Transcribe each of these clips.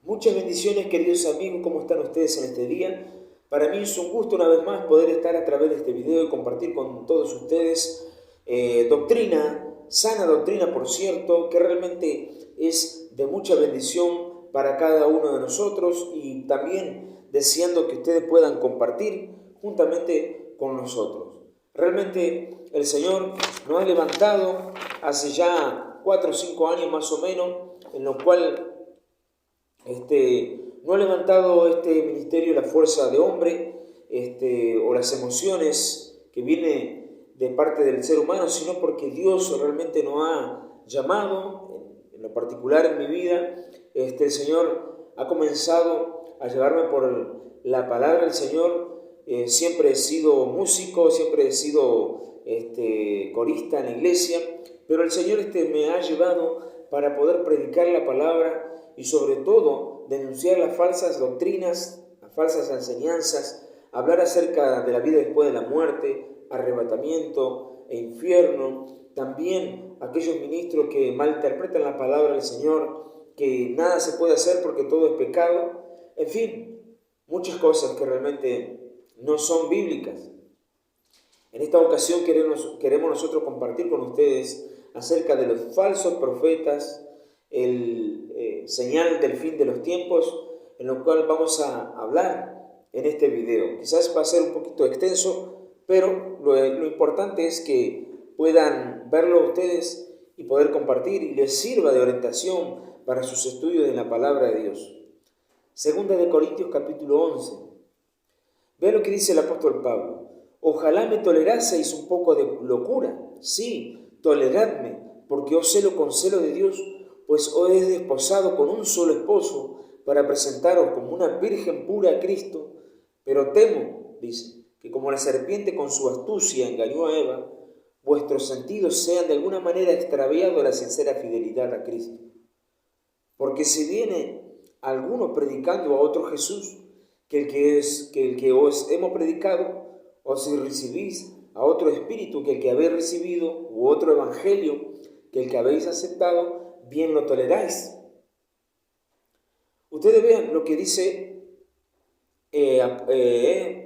Muchas bendiciones, queridos amigos, ¿cómo están ustedes en este día? Para mí es un gusto una vez más poder estar a través de este video y compartir con todos ustedes doctrina, sana doctrina por cierto, que realmente es de mucha bendición para cada uno de nosotros y también deseando que ustedes puedan compartir juntamente con nosotros. Realmente el Señor nos ha levantado hace ya 4 o 5 años más o menos, en lo cual no ha levantado este ministerio la fuerza de hombre o las emociones que vienen de parte del ser humano, sino porque Dios realmente nos ha llamado, en lo particular en mi vida. El Señor ha comenzado a llevarme por la palabra del Señor. Siempre he sido músico, siempre he sido corista en la iglesia, pero el Señor me ha llevado para poder predicar la palabra y sobre todo denunciar las falsas doctrinas, las falsas enseñanzas, hablar acerca de la vida después de la muerte, arrebatamiento e infierno. También aquellos ministros que malinterpretan la palabra del Señor, que nada se puede hacer porque todo es pecado. En fin, muchas cosas que realmente no son bíblicas. En esta ocasión queremos nosotros compartir con ustedes acerca de los falsos profetas, señal del fin de los tiempos, en lo cual vamos a hablar en este video. Quizás va a ser un poquito extenso, pero lo importante es que puedan verlo ustedes y poder compartir y les sirva de orientación para sus estudios de la palabra de Dios. Segunda de Corintios capítulo 11. Vean lo que dice el apóstol Pablo. Ojalá me toleraseis un poco de locura. Sí, toleradme, porque os celo con celo de Dios, pues os he desposado con un solo esposo para presentaros como una virgen pura a Cristo. Pero temo, dice, que como la serpiente con su astucia engañó a Eva, vuestros sentidos sean de alguna manera extraviados de la sincera fidelidad a Cristo. Porque si viene alguno predicando a otro Jesús, que el que os hemos predicado, o si recibís a otro espíritu que el que habéis recibido, u otro evangelio que el que habéis aceptado, bien lo toleráis. Ustedes vean lo que dice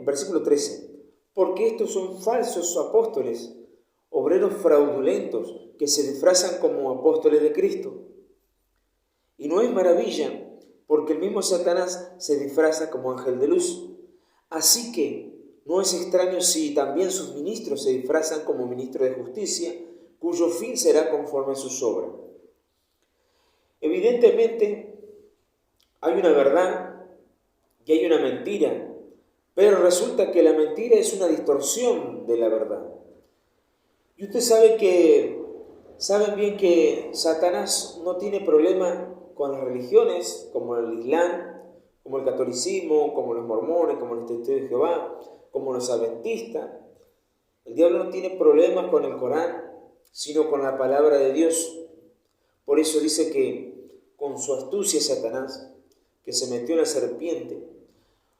versículo 13. Porque estos son falsos apóstoles, obreros fraudulentos, que se disfrazan como apóstoles de Cristo. Y no es maravilla, porque el mismo Satanás se disfraza como ángel de luz. Así que no es extraño si también sus ministros se disfrazan como ministros de justicia, cuyo fin será conforme a sus obras. Evidentemente, hay una verdad y hay una mentira, pero resulta que la mentira es una distorsión de la verdad. Y usted saben bien que Satanás no tiene problema con las religiones, como el Islam, como el catolicismo, como los mormones, como los testigos de Jehová, como los adventistas. El diablo no tiene problemas con el Corán, sino con la palabra de Dios. Por eso dice que con su astucia Satanás, que se metió en la serpiente.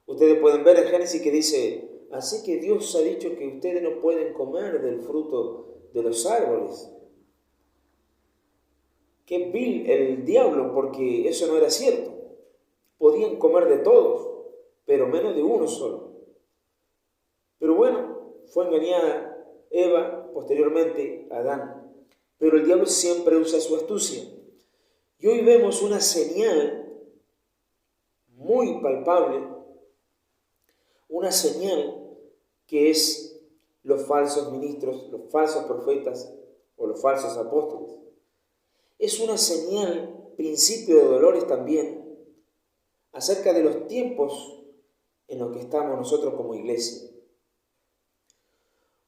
Ustedes pueden ver en Génesis que dice, así que Dios ha dicho que ustedes no pueden comer del fruto de los árboles. Qué vil el diablo, porque eso no era cierto. Podían comer de todos, pero menos de uno solo. Pero bueno, fue engañada Eva, posteriormente Adán. Pero el diablo siempre usa su astucia. Y hoy vemos una señal muy palpable, una señal que es los falsos ministros, los falsos profetas o los falsos apóstoles. Es una señal, principio de dolores también, acerca de los tiempos en los que estamos nosotros como iglesia.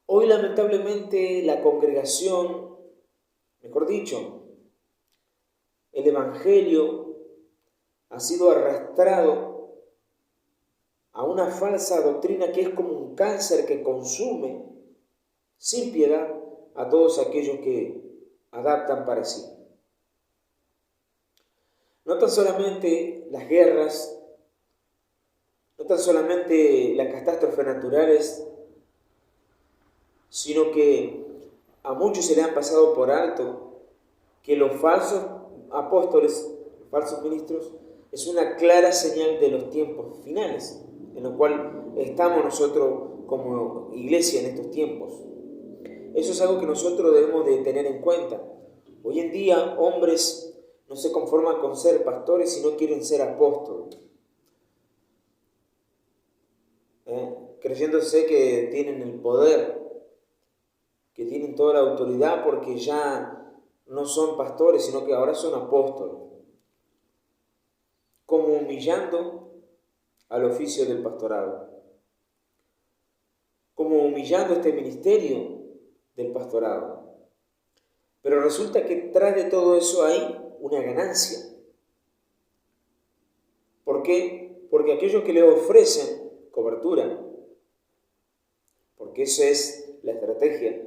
Hoy lamentablemente la congregación, mejor dicho, el evangelio ha sido arrastrado a una falsa doctrina que es como un cáncer que consume sin piedad a todos aquellos que adaptan para sí. No tan solamente las guerras, no tan solamente las catástrofes naturales, sino que a muchos se le han pasado por alto que los falsos apóstoles, los falsos ministros, es una clara señal de los tiempos finales, en los cuales estamos nosotros como iglesia en estos tiempos. Eso es algo que nosotros debemos de tener en cuenta. Hoy en día, hombres no se conforman con ser pastores, sino quieren ser apóstoles. Creyéndose que tienen el poder, que tienen toda la autoridad, porque ya no son pastores, sino que ahora son apóstoles. Como humillando al oficio del pastorado, como humillando este ministerio del pastorado. Pero resulta que tras de todo eso hay una ganancia. ¿Por qué? Porque aquellos que le ofrecen cobertura, porque esa es la estrategia,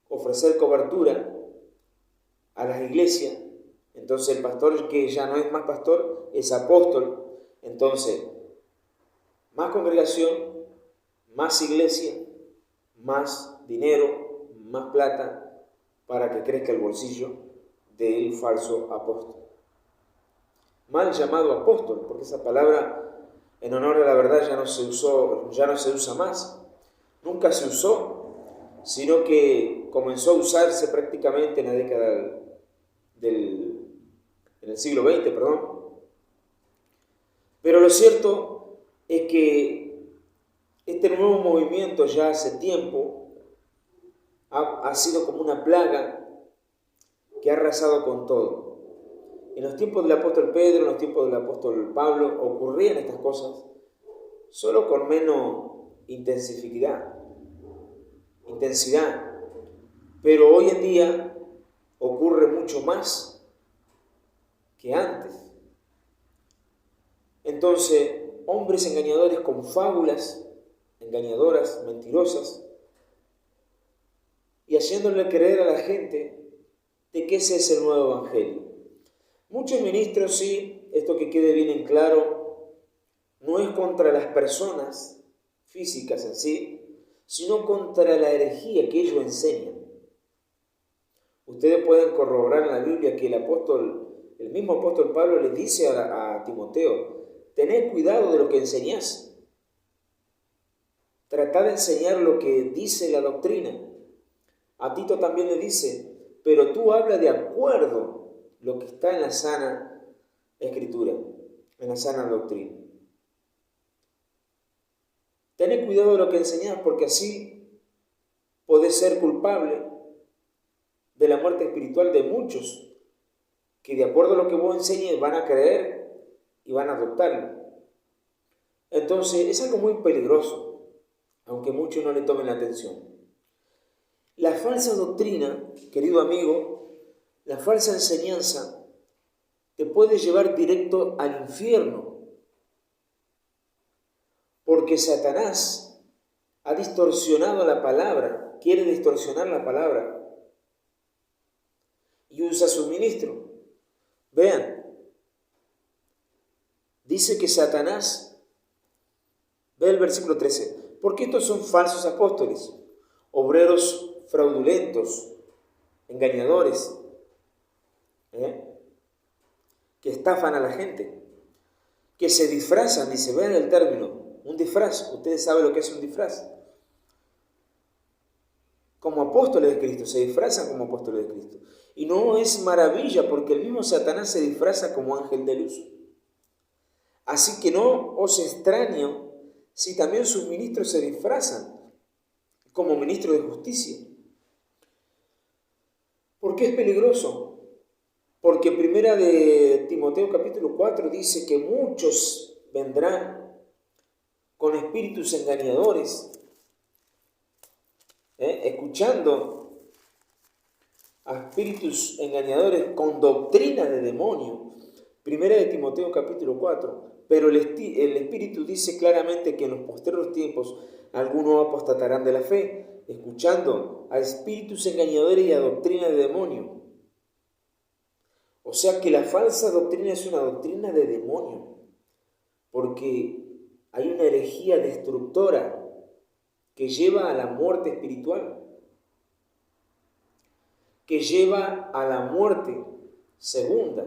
ofrecer cobertura a las iglesias. Entonces el pastor, que ya no es más pastor, es apóstol. Entonces, más congregación, más iglesia, más dinero, más plata, para que crezca el bolsillo del falso apóstol. Mal llamado apóstol, porque esa palabra en honor a la verdad ya no se usa más. Nunca se usó, sino que comenzó a usarse prácticamente en la década en el siglo XX, Pero lo cierto es que este nuevo movimiento ya hace tiempo ha sido como una plaga que ha arrasado con todo. En los tiempos del apóstol Pedro, en los tiempos del apóstol Pablo, ocurrían estas cosas, solo con menos intensidad. Pero hoy en día ocurre mucho más que antes. Entonces, hombres engañadores con fábulas engañadoras, mentirosas, y haciéndole creer a la gente de que ese es el nuevo evangelio. Muchos ministros, sí, esto que quede bien en claro, no es contra las personas físicas en sí, sino contra la herejía que ellos enseñan. Ustedes pueden corroborar en la Biblia que el mismo apóstol Pablo le dice a Timoteo: tened cuidado de lo que enseñás. Tratad de enseñar lo que dice la doctrina. A Tito también le dice: pero tú habla de acuerdo lo que está en la sana escritura, en la sana doctrina. Tened cuidado de lo que enseñás, porque así podés ser culpable de la muerte espiritual de muchos que, de acuerdo a lo que vos enseñes, van a creer y van a adoptarlo. Entonces es algo muy peligroso, aunque muchos no le tomen la atención. La falsa doctrina, querido amigo, la falsa enseñanza te puede llevar directo al infierno, porque Satanás ha distorsionado la palabra, quiere distorsionar la palabra y usa a sus ministros. Vean, dice que Satanás, ve el versículo 13, porque estos son falsos apóstoles, obreros fraudulentos, engañadores, que estafan a la gente, que se disfrazan, dice, vean el término, un disfraz. Ustedes saben lo que es un disfraz. Como apóstoles de Cristo, se disfrazan como apóstoles de Cristo. Y no es maravilla, porque el mismo Satanás se disfraza como ángel de luz. Así que no os extraño si también sus ministros se disfrazan como ministros de justicia. ¿Por qué es peligroso? Porque primera de Timoteo capítulo 4 dice que muchos vendrán con espíritus engañadores, escuchando a espíritus engañadores con doctrina de demonio. Primera de Timoteo capítulo 4. Pero el Espíritu dice claramente que en los posteriores tiempos algunos apostatarán de la fe, escuchando a espíritus engañadores y a doctrina de demonio. O sea que la falsa doctrina es una doctrina de demonio, porque hay una herejía destructora que lleva a la muerte espiritual, que lleva a la muerte segunda,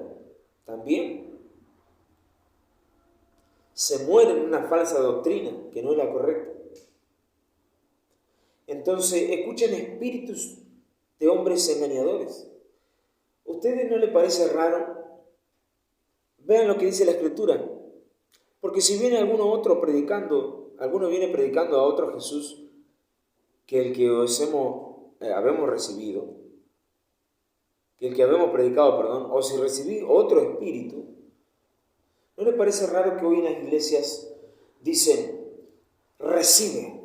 también se mueren en una falsa doctrina que no es la correcta. Entonces, escuchen espíritus de hombres engañadores. ¿A ustedes no les parece raro? Vean lo que dice la Escritura. Porque si viene alguno otro predicando, alguno viene predicando a otro Jesús que el que habemos recibido, que el que habemos predicado, perdón, o si recibí otro espíritu, ¿no les parece raro que hoy en las iglesias dicen, recibe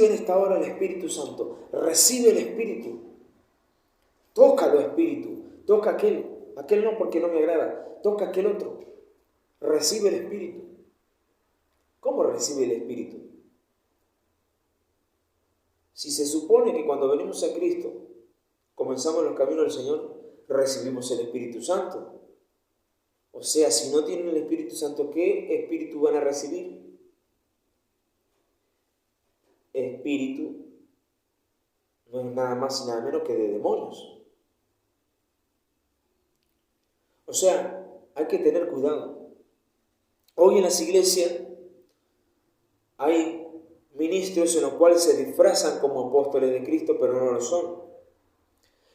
en esta hora el Espíritu Santo, recibe el Espíritu, tócalo Espíritu, toca aquel no porque no me agrada, toca aquel otro, recibe el Espíritu? ¿Cómo recibe el Espíritu? Si se supone que cuando venimos a Cristo, comenzamos los caminos del Señor, recibimos el Espíritu Santo. O sea, si no tienen el Espíritu Santo, ¿qué Espíritu van a recibir? Espíritu no es nada más y nada menos que de demonios. O sea, hay que tener cuidado. Hoy en las iglesias hay ministros en los cuales se disfrazan como apóstoles de Cristo, pero no lo son.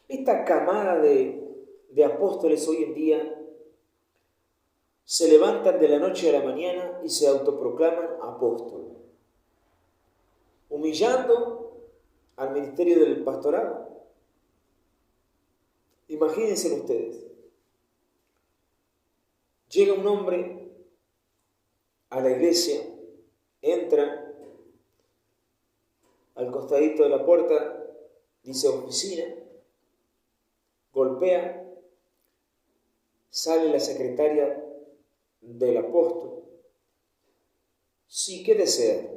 Esta camada de apóstoles hoy en día se levantan de la noche a la mañana y se autoproclaman apóstoles, humillando al ministerio del pastorado. Imagínense ustedes, llega un hombre a la iglesia, entra al costadito de la puerta, dice oficina, golpea, sale la secretaria del apóstol. Sí, ¿qué desea?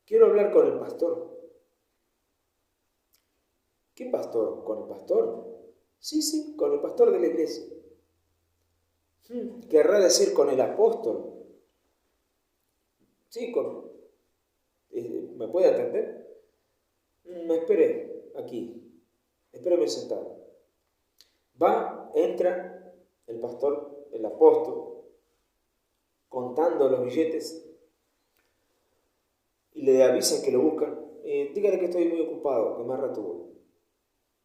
Quiero hablar con el pastor. ¿Qué pastor? ¿Con el pastor? Sí, con el pastor de la iglesia. Querrá decir con el apóstol. Sí, ¿me puede atender? Me espere aquí. Espéreme sentado. Va, entra el pastor, el apóstol, contando los billetes y le avisan que lo buscan. Dígale que estoy muy ocupado, que más rato voy.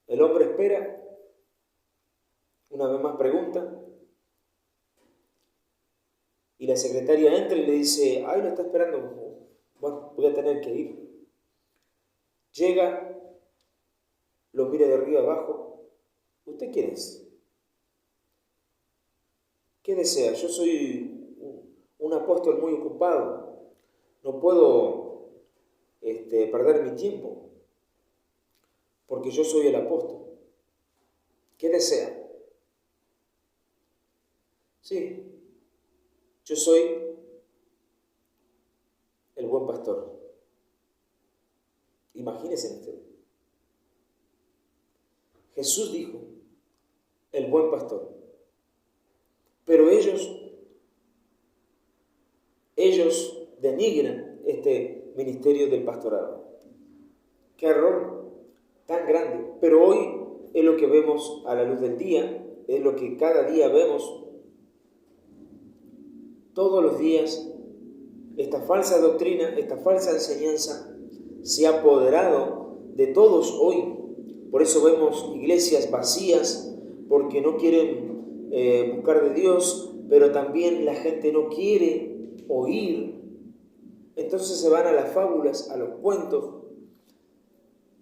El hombre espera, una vez más pregunta, y la secretaria entra y le dice, ay, lo está esperando, bueno, voy a tener que ir. Llega, lo mira de arriba abajo. ¿Usted quién es? ¿Qué desea? Yo soy un apóstol muy ocupado, no puedo perder mi tiempo, porque yo soy el apóstol. ¿Qué desea? Sí, yo soy el buen pastor. Imagínense ustedes. Jesús dijo, el buen pastor. Pero ellos denigran este ministerio del pastorado. Qué error tan grande. Pero hoy es lo que vemos a la luz del día, es lo que cada día vemos. Todos los días, esta falsa doctrina, esta falsa enseñanza se ha apoderado de todos hoy. Por eso vemos iglesias vacías, porque no quieren buscar de Dios, pero también la gente no quiere oír. Entonces se van a las fábulas, a los cuentos,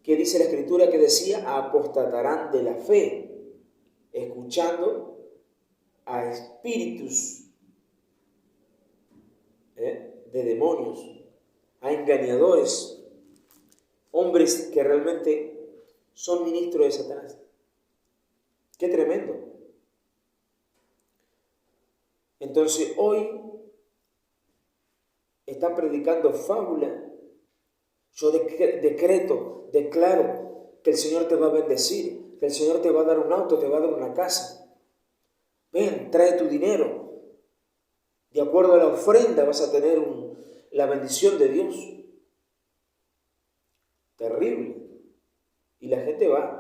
que dice la Escritura que decía, apostatarán de la fe, escuchando a espíritus de demonios, a engañadores, hombres que realmente son ministros de Satanás. ¡Qué tremendo! Entonces hoy están predicando fábula. Yo declaro que el Señor te va a bendecir, que el Señor te va a dar un auto, te va a dar una casa. Ven, trae tu dinero. De acuerdo a la ofrenda vas a tener la bendición de Dios. Terrible. Y la gente va.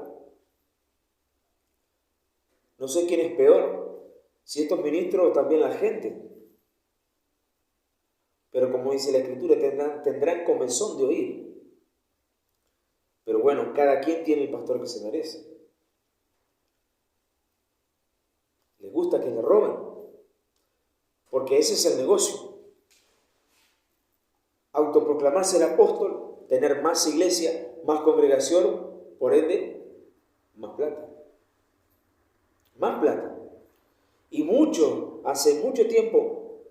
No sé quién es peor, Si estos ministros, también la gente. Pero como dice la Escritura, tendrán comezón de oír. Pero bueno, cada quien tiene el pastor que se merece. Les gusta que le roben, porque ese es el negocio. Autoproclamarse el apóstol, tener más iglesia, más congregación, por ende, más plata. Más plata. Y hace mucho tiempo,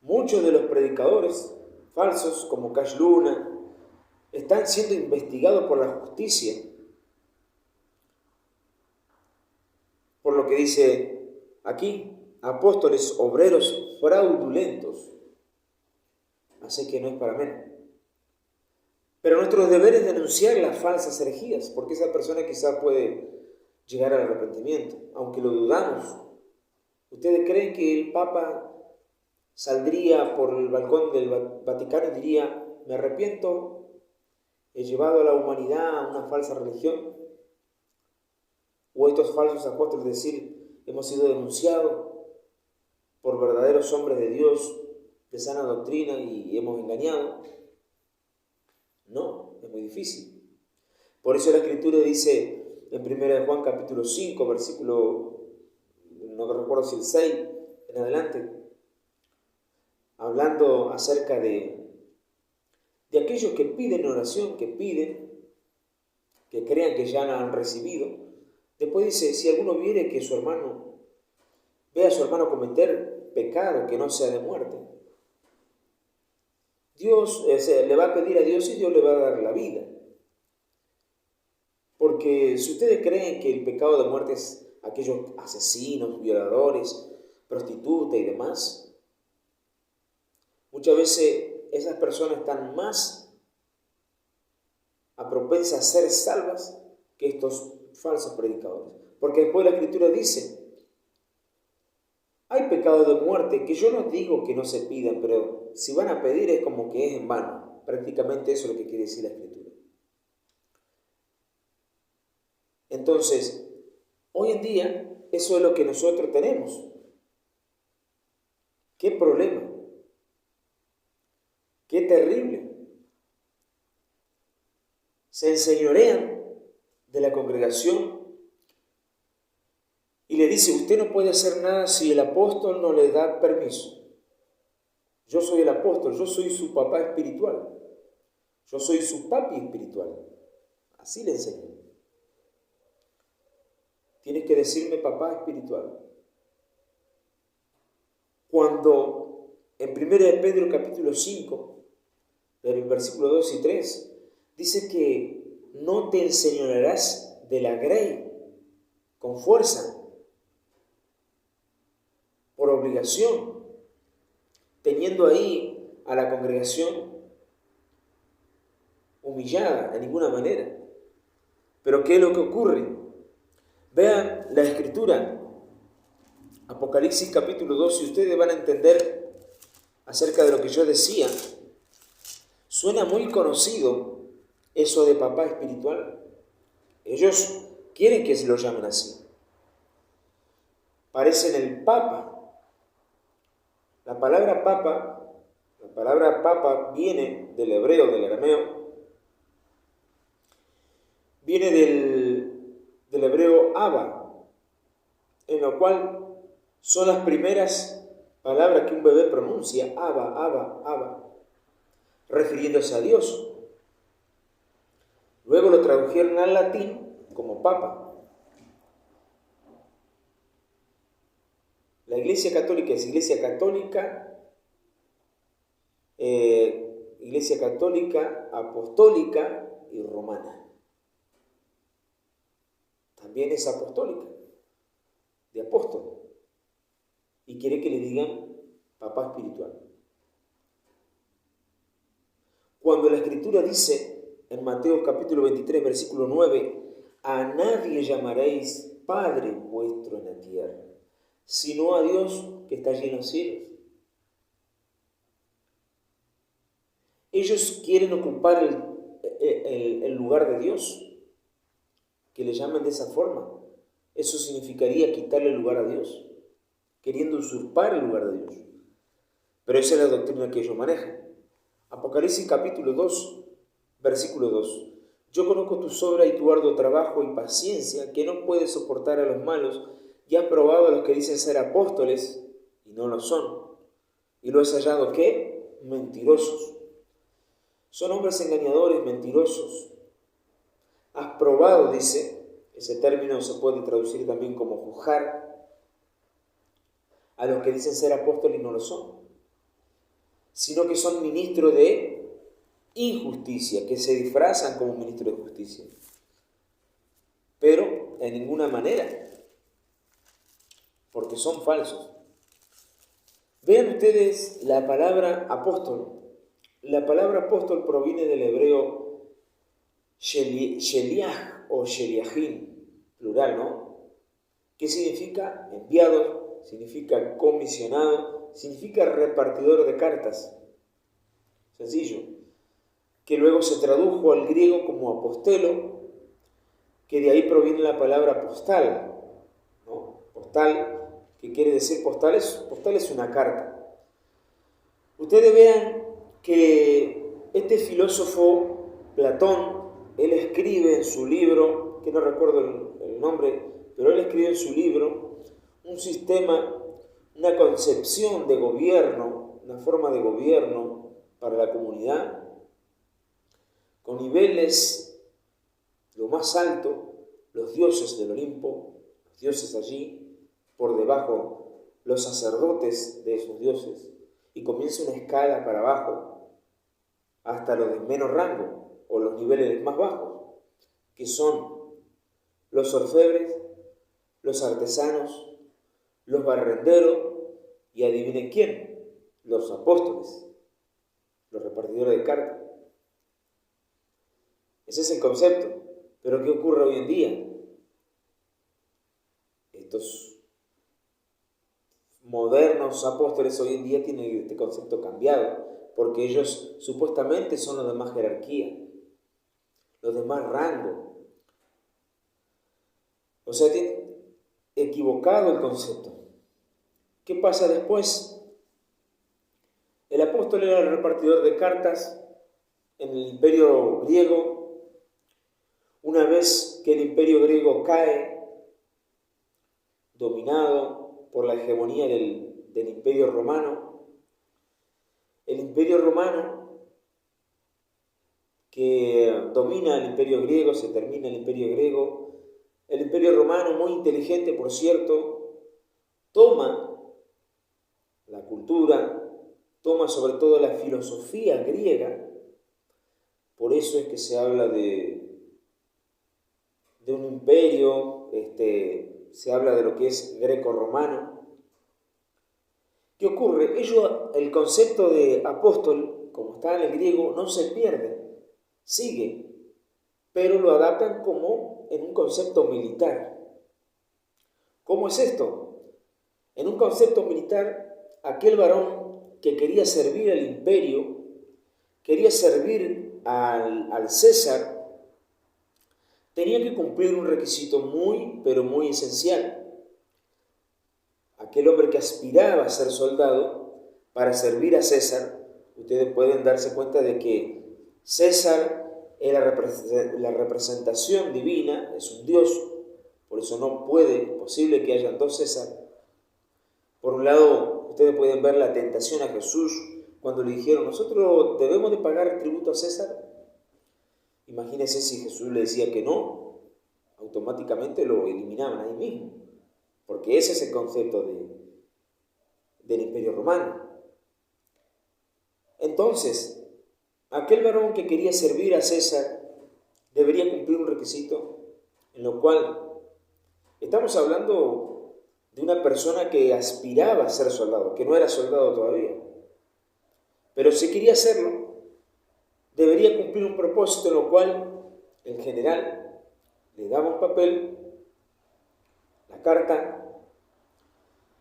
muchos de los predicadores falsos, como Cash Luna, están siendo investigados por la justicia. Por lo que dice aquí, apóstoles, obreros fraudulentos. Así que no es para menos. Pero nuestro deber es denunciar las falsas herejías, porque esa persona quizá puede llegar al arrepentimiento, aunque lo dudamos. ¿Ustedes creen que el Papa saldría por el balcón del Vaticano y diría, me arrepiento, he llevado a la humanidad a una falsa religión? ¿O estos falsos apóstoles decir, hemos sido denunciados por verdaderos hombres de Dios, de sana doctrina, y hemos engañado? No, es muy difícil. Por eso la Escritura dice en 1 Juan capítulo 5, versículo, no recuerdo si el 6 en adelante, hablando acerca de aquellos que piden oración, que crean que ya la han recibido. Después dice, si alguno viere ve a su hermano cometer pecado que no sea de muerte, Dios le va a pedir a Dios y Dios le va a dar la vida. Porque si ustedes creen que el pecado de muerte es aquellos asesinos, violadores, prostitutas y demás, muchas veces esas personas están más propensas a ser salvas que estos falsos predicadores. Porque después la Escritura dice, hay pecados de muerte que yo no digo que no se pidan, pero si van a pedir es como que es en vano. Prácticamente eso es lo que quiere decir la Escritura. Entonces, hoy en día, eso es lo que nosotros tenemos. ¡Qué problema! ¡Qué terrible! Se enseñorean de la congregación y le dice, usted no puede hacer nada si el apóstol no le da permiso. Yo soy el apóstol, yo soy su papá espiritual. Yo soy su papi espiritual. Así le enseño. Tienes que decirme papá espiritual. Cuando en 1 Pedro capítulo 5, del versículo 2 y 3, dice que no te enseñorearás de la grey con fuerza, por obligación, teniendo ahí a la congregación humillada de ninguna manera. Pero ¿qué es lo que ocurre? Vean la Escritura, Apocalipsis capítulo 2, y ustedes van a entender acerca de lo que yo decía. Suena muy conocido eso de papá espiritual. Ellos quieren que se lo llamen así. Parecen el Papa. La palabra papa viene del hebreo, del arameo, viene del hebreo Abba, en lo cual son las primeras palabras que un bebé pronuncia, Abba, Abba, Abba, refiriéndose a Dios. Luego lo tradujeron al latín como Papa. La Iglesia Católica es Iglesia Católica, Apostólica y Romana. También es apostólica, de apóstol. Y quiere que le digan papá espiritual. Cuando la Escritura dice en Mateo capítulo 23, versículo 9, a nadie llamaréis Padre vuestro en la tierra, sino a Dios que está lleno de cielos. Ellos quieren ocupar el lugar de Dios, que le llaman de esa forma. Eso significaría quitarle el lugar a Dios, queriendo usurpar el lugar de Dios. Pero esa es la doctrina que ellos manejan. Apocalipsis capítulo 2, versículo 2. Yo conozco tu obra y tu arduo trabajo y paciencia, que no puedes soportar a los malos, y has probado a los que dicen ser apóstoles y no lo son. Y lo has hallado, ¿qué? Mentirosos. Son hombres engañadores, mentirosos. Has probado, dice, ese término se puede traducir también como juzgar, a los que dicen ser apóstoles y no lo son, sino que son ministros de injusticia, que se disfrazan como ministros de justicia, pero en ninguna manera, porque son falsos. Vean ustedes la palabra apóstol. La palabra apóstol proviene del hebreo sheliach o sheliachim, plural, ¿no? ¿Qué significa? Enviado, significa comisionado, significa repartidor de cartas. Sencillo. Que luego se tradujo al griego como apostelo, que de ahí proviene la palabra postal, ¿no? Postal, ¿qué quiere decir postal? Postal es una carta. Ustedes vean que este filósofo Platón, él escribe en su libro, que no recuerdo el nombre, pero él escribe en su libro un sistema, una concepción de gobierno, una forma de gobierno para la comunidad, con niveles, lo más alto, los dioses del Olimpo, los dioses allí, por debajo los sacerdotes de esos dioses, y comienza una escala para abajo, hasta los de menos rango, o los niveles más bajos, que son los orfebres, los artesanos, los barrenderos, y adivinen quién, los apóstoles, los repartidores de cartas. Ese es el concepto. Pero ¿qué ocurre hoy en día? Estos modernos apóstoles hoy en día tienen este concepto cambiado, porque ellos supuestamente son los de más jerarquía, los de más rango. O sea, tienen equivocado el concepto. ¿Qué pasa después? El apóstol era el repartidor de cartas en el imperio griego. Una vez que el imperio griego cae, dominado por la hegemonía del imperio romano, el imperio romano que domina el imperio griego, se termina el imperio griego, el imperio romano, muy inteligente por cierto, toma la cultura, toma sobre todo la filosofía griega. Por eso es que se habla de un imperio, se habla de lo que es greco-romano. ¿Qué ocurre? El concepto de apóstol, como está en el griego, no se pierde, sigue, pero lo adaptan como en un concepto militar. ¿Cómo es esto? En un concepto militar, aquel varón que quería servir al imperio, quería servir al César, tenía que cumplir un requisito muy, pero muy esencial. Aquel hombre que aspiraba a ser soldado para servir a César, ustedes pueden darse cuenta de que César es la representación divina, es un Dios, por eso no puede, posible que hayan dos César. Por un lado, ustedes pueden ver la tentación a Jesús cuando le dijeron, nosotros debemos de pagar tributo a César. Imagínense si Jesús le decía que no, automáticamente lo eliminaban ahí mismo, porque ese es el concepto del imperio romano. Entonces, aquel varón que quería servir a César debería cumplir un requisito, en lo cual estamos hablando de una persona que aspiraba a ser soldado, que no era soldado todavía, pero si quería hacerlo, debería cumplir un propósito, en lo cual el general le daba un papel, la carta,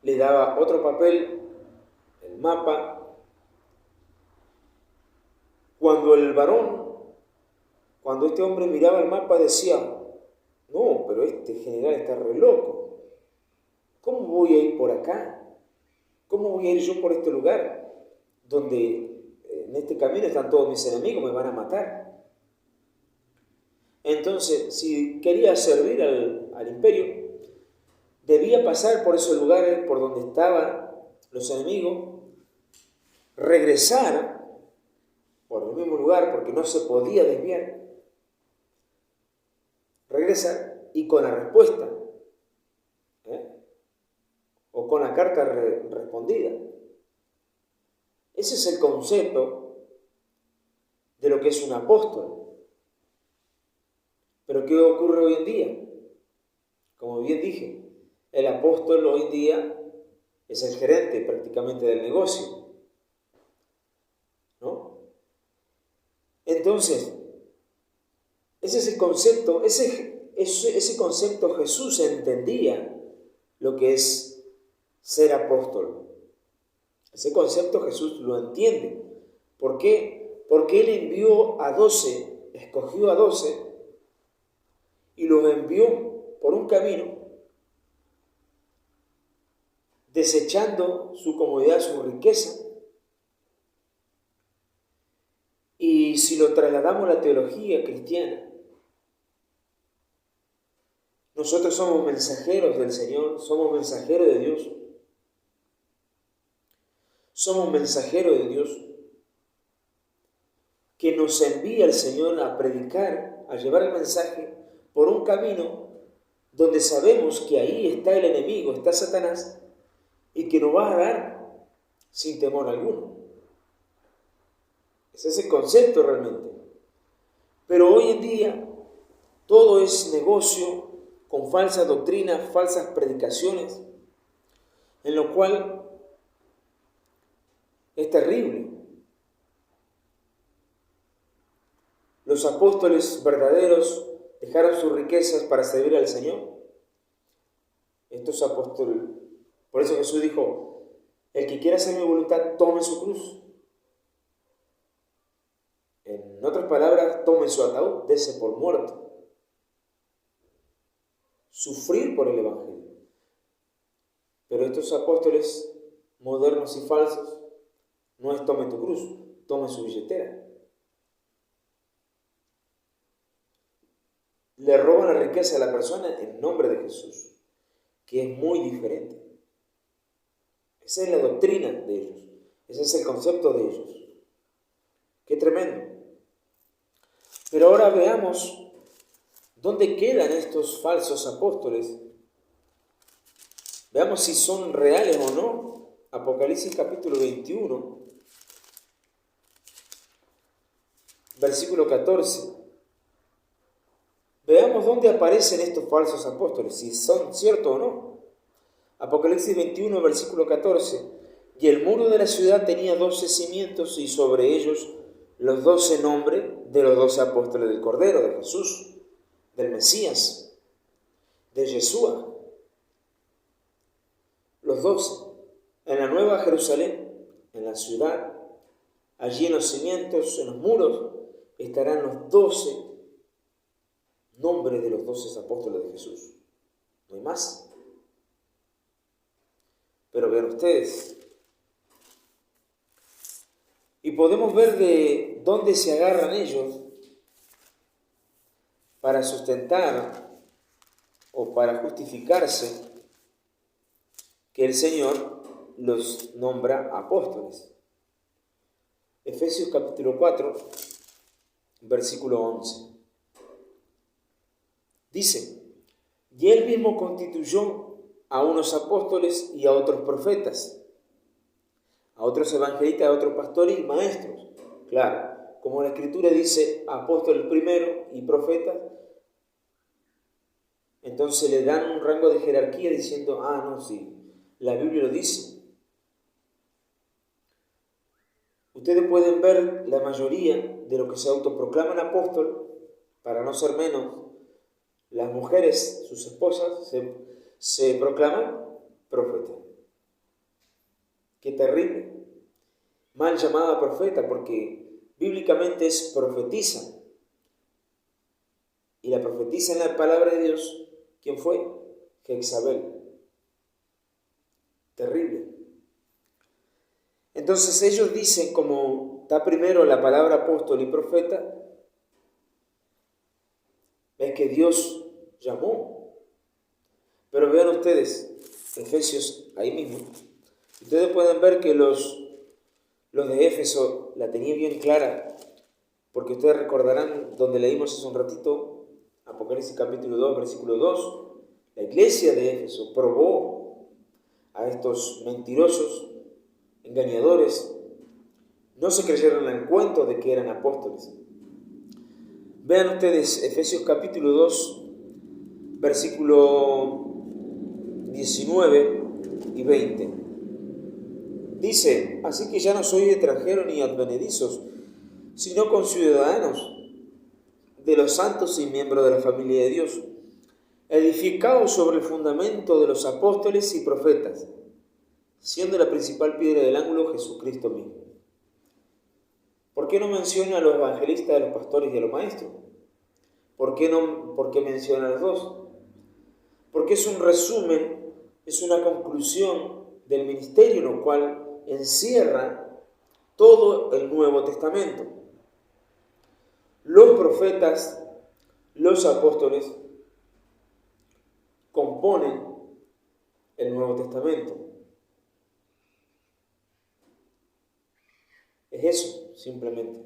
le daba otro papel, el mapa. Cuando este hombre miraba el mapa decía, no, pero este general está re loco, ¿cómo voy a ir por acá? ¿Cómo voy a ir yo por este lugar donde en este camino están todos mis enemigos, me van a matar? Entonces, si quería servir al imperio, debía pasar por esos lugares por donde estaban los enemigos, regresar por el mismo lugar porque no se podía desviar, regresar y con la respuesta, o con la carta respondida. Ese es el concepto de lo que es un apóstol. Pero ¿qué ocurre hoy en día? Como bien dije, el apóstol hoy en día es el gerente prácticamente del negocio, ¿no? Entonces, ese es el concepto, ese concepto Jesús entendía lo que es ser apóstol. Ese concepto Jesús lo entiende. ¿Por qué? Porque Él envió a 12, escogió a 12 y los envió por un camino, desechando su comodidad, su riqueza. Y si lo trasladamos a la teología cristiana, nosotros somos mensajeros del Señor, somos mensajeros de Dios. Somos mensajeros de Dios que nos envía el Señor a predicar, a llevar el mensaje por un camino donde sabemos que ahí está el enemigo, está Satanás, y que nos va a dar sin temor alguno. Ese es el concepto realmente. Pero hoy en día todo es negocio con falsas doctrinas, falsas predicaciones, en lo cual es terrible. Los apóstoles verdaderos dejaron sus riquezas para servir al Señor. Estos apóstoles, por eso Jesús dijo, el que quiera hacer mi voluntad, tome su cruz. En otras palabras, tome su ataúd, dése por muerto. Sufrir por el Evangelio. Pero estos apóstoles modernos y falsos, no es tome tu cruz, tome su billetera. Le roban la riqueza a la persona en nombre de Jesús, que es muy diferente. Esa es la doctrina de ellos, ese es el concepto de ellos. ¡Qué tremendo! Pero ahora veamos dónde quedan estos falsos apóstoles. Veamos si son reales o no. Apocalipsis capítulo 21, versículo 14. Veamos dónde aparecen estos falsos apóstoles, si son ciertos o no. Apocalipsis 21, versículo 14. Y el muro de la ciudad tenía 12 cimientos y sobre ellos los 12 nombres de los 12 apóstoles del Cordero, de Jesús, del Mesías, de Yeshua. Los 12. En la Nueva Jerusalén, en la ciudad, allí en los cimientos, en los muros, estarán los 12 nombres de los 12 apóstoles de Jesús. No hay más. Pero vean ustedes. Y podemos ver de dónde se agarran ellos para sustentar o para justificarse que el Señor los nombra apóstoles. Efesios capítulo 4, versículo 11. Dice, y Él mismo constituyó a unos apóstoles y a otros profetas, a otros evangelistas, a otros pastores y maestros. Claro, como la Escritura dice, apóstoles primero y profetas, entonces le dan un rango de jerarquía diciendo, no, sí, la Biblia lo dice. Ustedes pueden ver la mayoría de los que se autoproclaman apóstol, para no ser menos, las mujeres, sus esposas, se proclaman profetas. Qué terrible. Mal llamada profeta, porque bíblicamente es profetisa. Y la profetisa en la palabra de Dios, ¿quién fue? Jezabel. Terrible. Entonces ellos dicen, como está primero la palabra apóstol y profeta, es que Dios llamó. Pero vean ustedes, Efesios, ahí mismo, ustedes pueden ver que los de Éfeso la tenían bien clara, porque ustedes recordarán donde leímos hace un ratito, Apocalipsis capítulo 2, versículo 2, la iglesia de Éfeso probó a estos mentirosos, engañadores, no se creyeron al cuento de que eran apóstoles. Vean ustedes Efesios capítulo 2, versículo 19 y 20. Dice, así que ya no sois extranjeros ni advenedizos, sino conciudadanos de los santos y miembros de la familia de Dios, edificados sobre el fundamento de los apóstoles y profetas, siendo la principal piedra del ángulo Jesucristo mismo. ¿Por qué no menciona a los evangelistas, a los pastores y a los maestros? ¿Por qué menciona a los dos? Porque es un resumen, es una conclusión del ministerio, en lo cual encierra todo el Nuevo Testamento. Los profetas, los apóstoles, componen el Nuevo Testamento. Es eso, simplemente.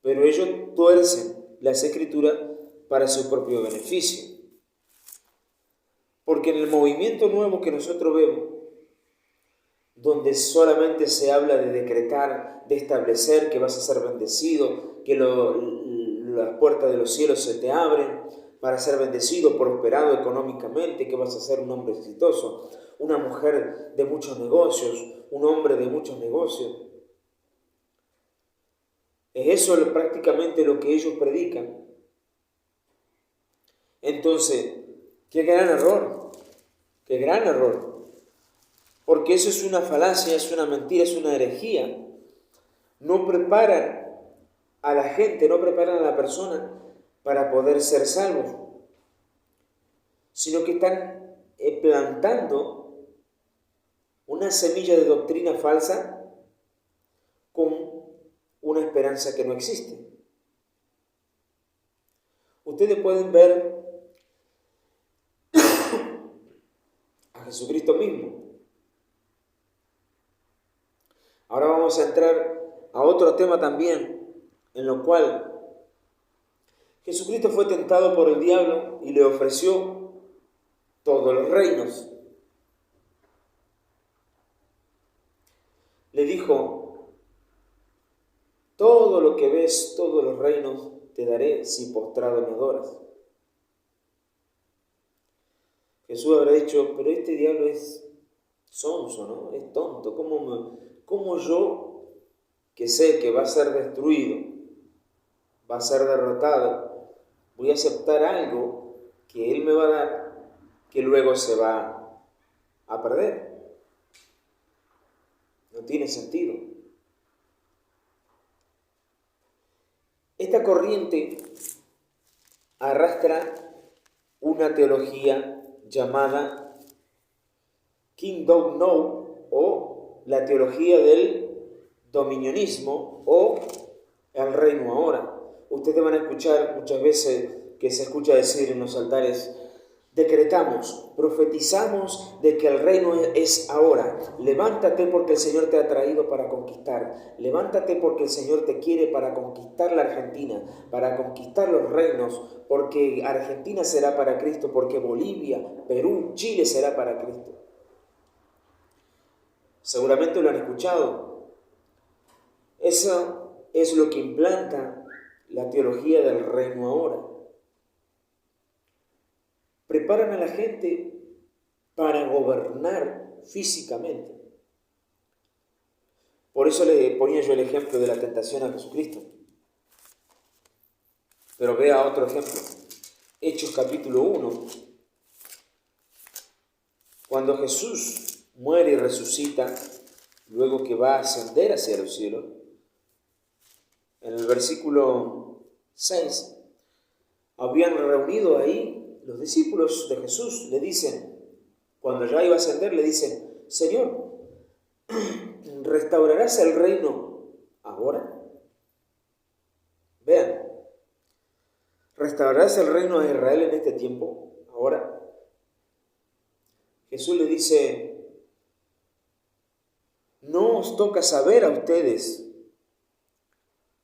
Pero ellos tuercen las Escrituras para su propio beneficio. Porque en el movimiento nuevo que nosotros vemos, donde solamente se habla de decretar, de establecer que vas a ser bendecido, que las puertas de los cielos se te abren para ser bendecido, prosperado económicamente, que vas a ser un hombre exitoso, una mujer de muchos negocios, un hombre de muchos negocios. Es eso prácticamente lo que ellos predican. Entonces, qué gran error, porque eso es una falacia, es una mentira, es una herejía. No preparan a la gente, no preparan a la persona para poder ser salvos, sino que están plantando una semilla de doctrina falsa con una esperanza que no existe. Ustedes pueden ver a Jesucristo mismo. Ahora vamos a entrar a otro tema también, en lo cual Jesucristo fue tentado por el diablo y le ofreció todos los reinos. Le dijo, todo lo que ves, todos los reinos te daré si postrado me adoras. Jesús habrá dicho, pero este diablo es sonso, ¿no? Es tonto. ¿Cómo yo, que sé que va a ser destruido, va a ser derrotado, voy a aceptar algo que Él me va a dar, que luego se va a perder? No tiene sentido. Esta corriente arrastra una teología llamada Kingdom Now, o la teología del dominionismo, o el reino ahora. Ustedes van a escuchar muchas veces que se escucha decir en los altares, decretamos, profetizamos de que el reino es ahora. Levántate porque el Señor te ha traído para conquistar. Levántate porque el Señor te quiere para conquistar la Argentina, para conquistar los reinos, porque Argentina será para Cristo, porque Bolivia, Perú, Chile será para Cristo. Seguramente lo han escuchado. Eso es lo que implanta la teología del reino ahora. Preparan a la gente para gobernar físicamente. Por eso le ponía yo el ejemplo de la tentación a Jesucristo. Pero vea otro ejemplo. Hechos capítulo 1. Cuando Jesús muere y resucita, luego que va a ascender hacia los cielos, en el versículo 6, habían reunido ahí los discípulos de Jesús, le dicen, cuando ya iba a ascender, le dicen, Señor, ¿restaurarás el reino ahora? Vean, ¿restaurarás el reino de Israel en este tiempo ahora? Jesús le dice, no os toca saber a ustedes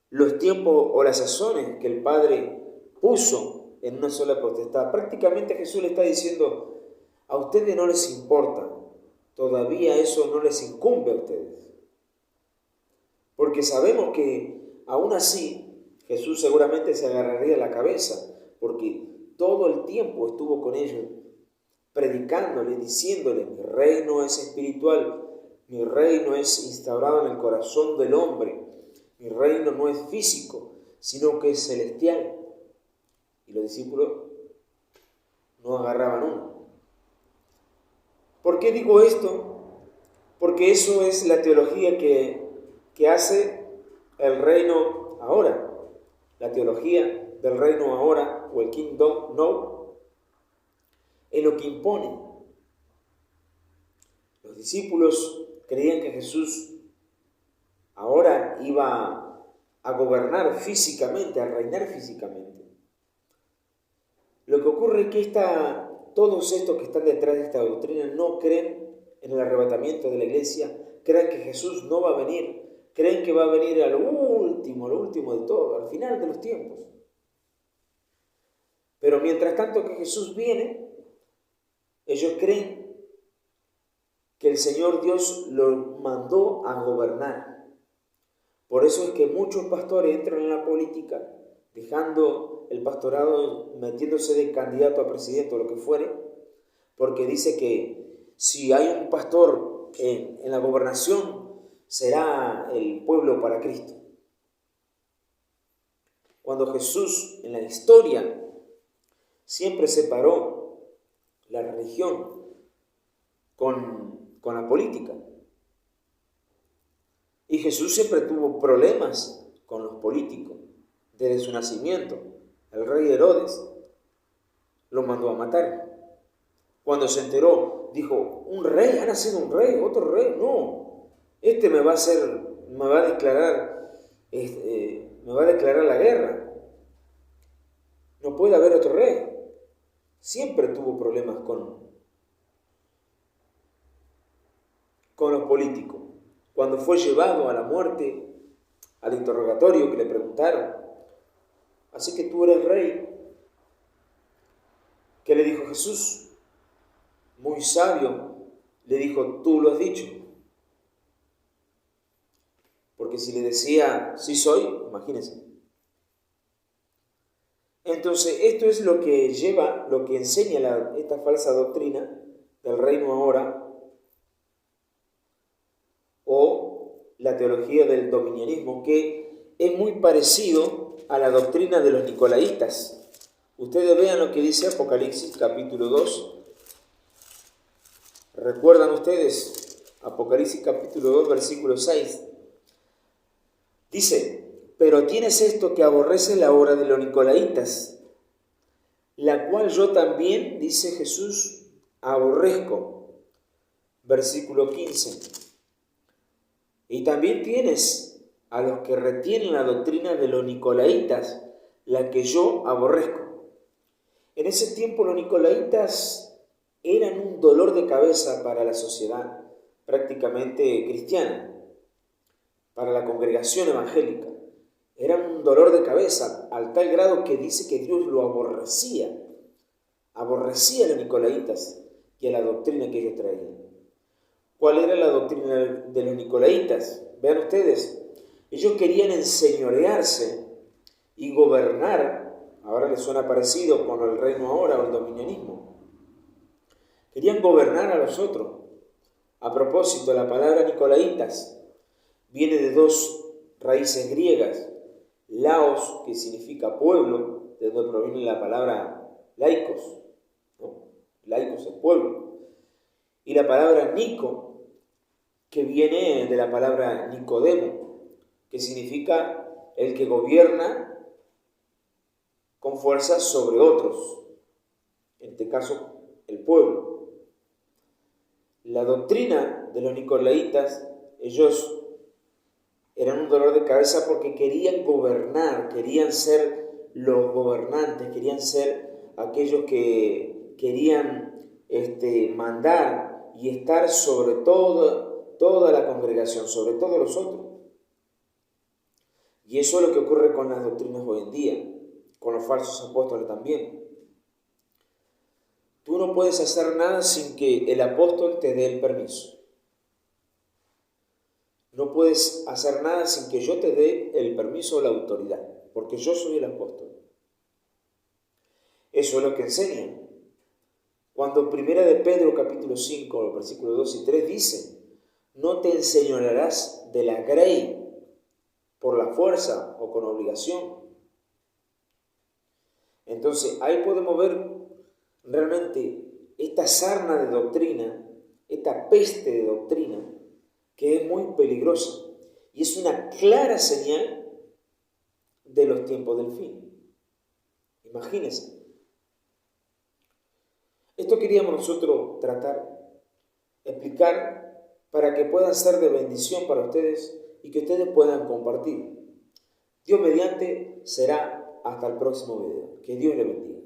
los tiempos o las sazones que el Padre puso en una sola potestad. Prácticamente Jesús le está diciendo, a ustedes no les importa, todavía eso no les incumbe a ustedes. Porque sabemos que aún así Jesús seguramente se agarraría la cabeza, porque todo el tiempo estuvo con ellos, predicándole, diciéndole, mi reino es espiritual, mi reino es instaurado en el corazón del hombre, mi reino no es físico, sino que es celestial. Y los discípulos no agarraban uno. ¿Por qué digo esto? Porque eso es la teología que hace el reino ahora. La teología del reino ahora, o el kingdom now, es lo que impone. Los discípulos creían que Jesús ahora iba a gobernar físicamente, a reinar físicamente. Lo que ocurre es que todos estos que están detrás de esta doctrina no creen en el arrebatamiento de la iglesia, creen que Jesús no va a venir, creen que va a venir a lo último de todo, al final de los tiempos. Pero mientras tanto que Jesús viene, ellos creen que el Señor Dios lo mandó a gobernar. Por eso es que muchos pastores entran en la política, dejando el pastorado, metiéndose de candidato a presidente o lo que fuere, porque dice que si hay un pastor en la gobernación, será el pueblo para Cristo. Cuando Jesús en la historia siempre separó la religión con la política. Y Jesús siempre tuvo problemas con los políticos desde su nacimiento. El rey Herodes lo mandó a matar. Cuando se enteró, dijo, un rey, ha nacido un rey, otro rey, no, este me va a declarar la guerra. No puede haber otro rey. Siempre tuvo problemas con los políticos. Cuando fue llevado a la muerte, al interrogatorio que le preguntaron, así que tú eres rey. ¿Qué le dijo Jesús? Muy sabio, le dijo, tú lo has dicho. Porque si le decía, sí soy, imagínense. Entonces, esto es lo que enseña esta falsa doctrina del reino ahora, o la teología del dominianismo, que es muy parecido a la doctrina de los nicolaitas. Ustedes vean lo que dice Apocalipsis capítulo 2. ¿Recuerdan ustedes? Apocalipsis capítulo 2, versículo 6. Dice, pero tienes esto que aborrece la obra de los nicolaitas, la cual yo también, dice Jesús, aborrezco. Versículo 15. Y también tienes a los que retienen la doctrina de los nicolaitas, la que yo aborrezco. En ese tiempo los nicolaitas eran un dolor de cabeza para la sociedad prácticamente cristiana, para la congregación evangélica. Eran un dolor de cabeza al tal grado que dice que Dios lo aborrecía a los nicolaitas y a la doctrina que ellos traían. ¿Cuál era la doctrina de los nicolaitas? Vean ustedes, ellos querían enseñorearse y gobernar, ahora les suena parecido con el reino ahora o el dominianismo. Querían gobernar a los otros. A propósito, la palabra nicolaitas viene de dos raíces griegas. Laos, que significa pueblo, de donde proviene la palabra laicos, ¿no? Laicos es pueblo. Y la palabra Nico, que viene de la palabra Nicodemo, que significa el que gobierna con fuerza sobre otros, en este caso el pueblo. La doctrina de los nicolaitas, ellos eran un dolor de cabeza porque querían gobernar, querían ser los gobernantes, querían ser aquellos que querían mandar y estar sobre toda la congregación, sobre todos los otros. Y eso es lo que ocurre con las doctrinas hoy en día, con los falsos apóstoles también. Tú no puedes hacer nada sin que el apóstol te dé el permiso. No puedes hacer nada sin que yo te dé el permiso o la autoridad, porque yo soy el apóstol. Eso es lo que enseña. Cuando Primera de Pedro capítulo 5, versículos 2 y 3 dice, no te enseñorearás de la grey por la fuerza o con obligación. Entonces ahí podemos ver realmente esta sarna de doctrina, esta peste de doctrina, que es muy peligrosa y es una clara señal de los tiempos del fin. Imagínense. Esto queríamos nosotros tratar, explicar, para que puedan ser de bendición para ustedes y que ustedes puedan compartir. Dios mediante será hasta el próximo video. Que Dios les bendiga.